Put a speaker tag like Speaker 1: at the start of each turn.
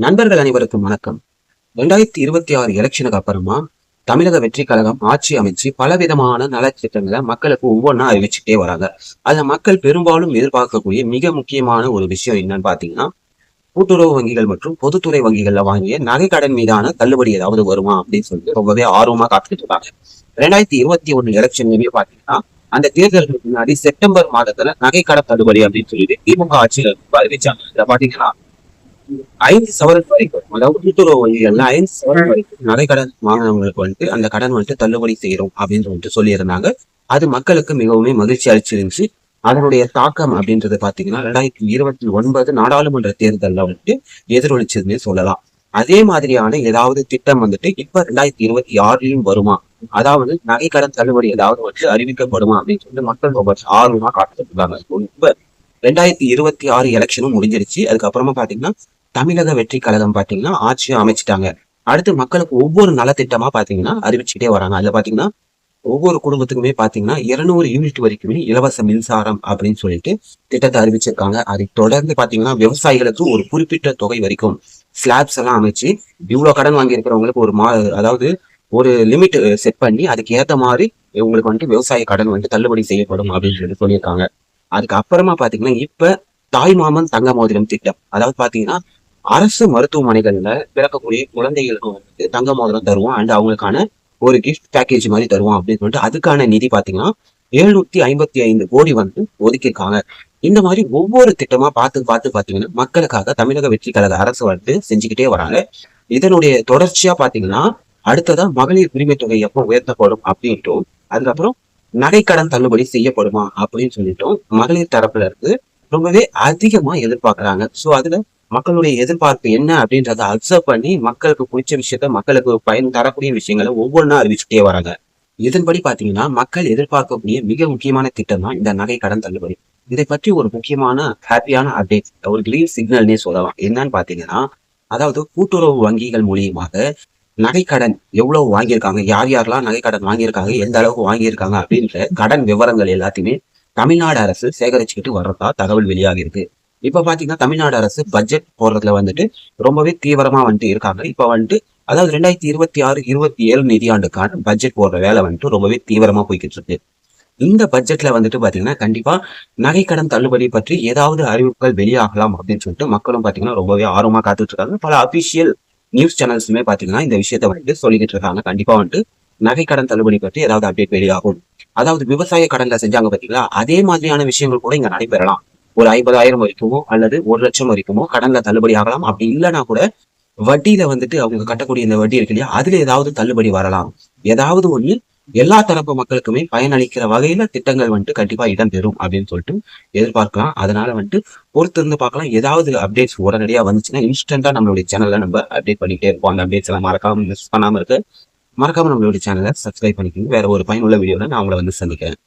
Speaker 1: நண்பர்கள் அனைவருக்கும் வணக்கம். 2026 எலெக்ஷனுக்கு அப்புறமா தமிழக வெற்றி கழகம் ஆட்சி அமைச்சு பலவிதமான நலத்திட்டங்களை மக்களுக்கு ஒவ்வொன்றா அறிவிச்சுட்டே வராங்க. அதுல மக்கள் பெரும்பாலும் எதிர்பார்க்கக்கூடிய மிக முக்கியமான ஒரு விஷயம் என்னன்னு பாத்தீங்கன்னா, கூட்டுறவு வங்கிகள் மற்றும் பொதுத்துறை வங்கிகள்ல வாங்கிய நகை கடன் மீதான தள்ளுபடி ஏதாவது வருமா அப்படின்னு சொல்லிட்டு ரொம்பவே ஆர்வமா காத்துக்கிட்டு இருக்காங்க. 2021 எலெக்ஷன்லயுமே பாத்தீங்கன்னா, அந்த தேர்தலுக்கு முன்னாடி செப்டம்பர் மாதத்துல நகை கடன் தள்ளுபடி அப்படின்னு சொல்லிட்டு திமுக ஆட்சியில அறிவிச்சாங்க. இதை பாத்தீங்கன்னா 5 சவரன் வரைக்கும், அதாவது கூட்டுறவு வங்கிகள்ல 5 சவரன் வரைக்கும் நகை கடன் வாங்கினவங்களுக்கு அந்த கடன் தள்ளுபடி செய்யறோம் அப்படின்னு சொல்லியிருந்தாங்க. அது மக்களுக்கு மிகவும் மகிழ்ச்சி அளிச்சிருந்துச்சு. அதனுடைய தாக்கம் அப்படின்றது பாத்தீங்கன்னா 2029 நாடாளுமன்ற தேர்தல்ல எதிரொலிச்சதுன்னே சொல்லலாம். அதே மாதிரியான ஏதாவது திட்டம் இப்ப 2026லயும் வருமா, அதாவது நகை கடன் தள்ளுபடி ஏதாவது அறிவிக்கப்படுமா அப்படின்னு சொல்லிட்டு மக்கள் ரொம்ப ஆர்வமா காத்துட்டு இருக்காங்க. இப்ப 2026 எலெக்ஷனும் முடிஞ்சிருச்சு. அதுக்கப்புறமா பாத்தீங்கன்னா தமிழக வெற்றி கழகம் பாத்தீங்கன்னா ஆட்சியும் அமைச்சிட்டாங்க. அடுத்து மக்களுக்கு ஒவ்வொரு நலத்திட்டமா பாத்தீங்கன்னா அறிவிச்சுட்டே வராங்க. அதுல பாத்தீங்கன்னா ஒவ்வொரு குடும்பத்துக்குமே பாத்தீங்கன்னா 200 யூனிட் வரைக்குமே இலவச மின்சாரம் அப்படின்னு சொல்லிட்டு திட்டத்தை அறிவிச்சிருக்காங்க. அதை தொடர்ந்து பாத்தீங்கன்னா விவசாயிகளுக்கு ஒரு குறிப்பிட்ட தொகை வரைக்கும் ஸ்லாப்ஸ் எல்லாம் அமைச்சு இவ்வளவு கடன் வாங்கி இருக்கிறவங்களுக்கு அதாவது ஒரு லிமிட் செட் பண்ணி அதுக்கு ஏத்த மாதிரி உங்களுக்கு விவசாய கடன் தள்ளுபடி செய்யப்படும் அப்படின்னு சொல்லியிருக்காங்க. அதுக்கு அப்புறமா பாத்தீங்கன்னா இப்ப தாய்மாமன் தங்க மோதிரம் திட்டம், அதாவது பாத்தீங்கன்னா அரசு மருத்துவமனைகள்ல பிறக்கக்கூடிய குழந்தைகளுக்கு தங்க மோதிரம் தருவோம் அண்ட் அவங்களுக்கான ஒரு கிஃப்ட் பேக்கேஜ் மாதிரி தருவோம் அப்படின்னு சொல்லிட்டு அதுக்கான நிதி பாத்தீங்கன்னா 755 கோடி ஒதுக்கியிருக்காங்க. இந்த மாதிரி ஒவ்வொரு திட்டமா பார்த்து பாத்தீங்கன்னா மக்களுக்காக தமிழக வெற்றி கழக அரசு செஞ்சுக்கிட்டே வராங்க. இதனுடைய தொடர்ச்சியா பாத்தீங்கன்னா அடுத்ததா மகளிர் உரிமை தொகை எப்போ உயர்த்தப்படும் அப்படின்ட்டும், அதுக்கப்புறம் நகைக்கடன் தள்ளுபடி செய்யப்படுமா அப்படின்னு சொல்லிட்டோம் மகளிர் தரப்புல இருக்கு ரொம்பவே அதிகமா எதிர்பார்க்கறாங்க. சோ அதுல மக்களுடைய எதிர்பார்ப்பு என்ன அப்படின்றத அப்சர்வ் பண்ணி மக்களுக்கு பிடிச்ச விஷயத்த, மக்களுக்கு பயன் தரக்கூடிய விஷயங்களை ஒவ்வொன்றா அறிவிச்சுட்டே வராங்க. இதன்படி பாத்தீங்கன்னா மக்கள் எதிர்பார்க்கக்கூடிய மிக முக்கியமான திட்டம் தான் இந்த நகை கடன் தள்ளுபடி. இதை பற்றி ஒரு முக்கியமான ஹாப்பியான அப்டேட், ஒரு கிரீன் சிக்னல்னே சொல்லலாம். என்னன்னு பாத்தீங்கன்னா, அதாவது கூட்டுறவு வங்கிகள் மூலியமாக நகைக்கடன் எவ்வளவு வாங்கியிருக்காங்க, யார் யாரெல்லாம் நகைக்கடன் வாங்கியிருக்காங்க, எந்த அளவுக்கு வாங்கியிருக்காங்க அப்படின்ற கடன் விவரங்கள் எல்லாத்தையுமே தமிழ்நாடு அரசு சேகரிச்சுக்கிட்டு வர்றதா தகவல் வெளியாகி இருக்கு. இப்ப பாத்தீங்கன்னா தமிழ்நாடு அரசு பட்ஜெட் போடுறதுல ரொம்பவே தீவிரமா இருக்காங்க. இப்ப அதாவது 2026-27 நிதியாண்டுக்கான பட்ஜெட் போடுற வேலை ரொம்பவே தீவிரமா போய்கிட்டு இருக்கு. இந்த பட்ஜெட்ல பாத்தீங்கன்னா கண்டிப்பா நகைக்கடன் தள்ளுபடி பற்றி ஏதாவது அறிவிப்புகள் வெளியாகலாம் அப்படின்னு சொல்லிட்டு மக்களும் பாத்தீங்கன்னா ரொம்பவே ஆர்வமா காத்துட்டு இருக்காங்க. பல அபிஷியல் நியூஸ் சேனல்ஸுமே பாத்தீங்கன்னா இந்த விஷயத்த சொல்லிக்கிட்டு இருக்காங்க. கண்டிப்பா நகைக்கடன் தள்ளுபடி பற்றி ஏதாவது அப்டேட் வெளியாகும். அதாவது விவசாய கடன்ல செஞ்சாங்க பாத்தீங்களா, அதே மாதிரியான விஷயங்கள் கூட இங்க நடைபெறலாம். ஒரு 50,000 வரைக்குமோ அல்லது 1 லட்சம் வரைக்குமோ கடன்ல தள்ளுபடி ஆகலாம். அப்படி இல்லைன்னா கூட வட்டியில அவங்க கட்டக்கூடிய இந்த வட்டி இருக்கு இல்லையா, அதுல ஏதாவது தள்ளுபடி வரலாம். ஏதாவது ஒண்ணு எல்லா தரப்பு மக்களுக்குமே பயனளிக்கிற வகையில திட்டங்கள் கண்டிப்பா இடம்பெறும் அப்படின்னு சொல்லிட்டு எதிர்பார்க்கலாம். அதனால பொறுத்திருந்து பார்க்கலாம். ஏதாவது அப்டேட்ஸ் உடனடியா வந்துச்சுன்னா இன்ஸ்டன்டா நம்மளுடைய சேனல்ல நம்ம அப்டேட் பண்ணிட்டே இருப்போம். அந்த அப்டேட்ஸ் எல்லாம் மறக்காம மிஸ் பண்ணாம இருக்கு. மறக்காம நம்மளுடைய சேனலை சப்ஸ்கிரைப் பண்ணிக்கோங்க. வேற ஒரு பயனுள்ள வீடியோல நான் உங்களை சந்திக்கிறேன்.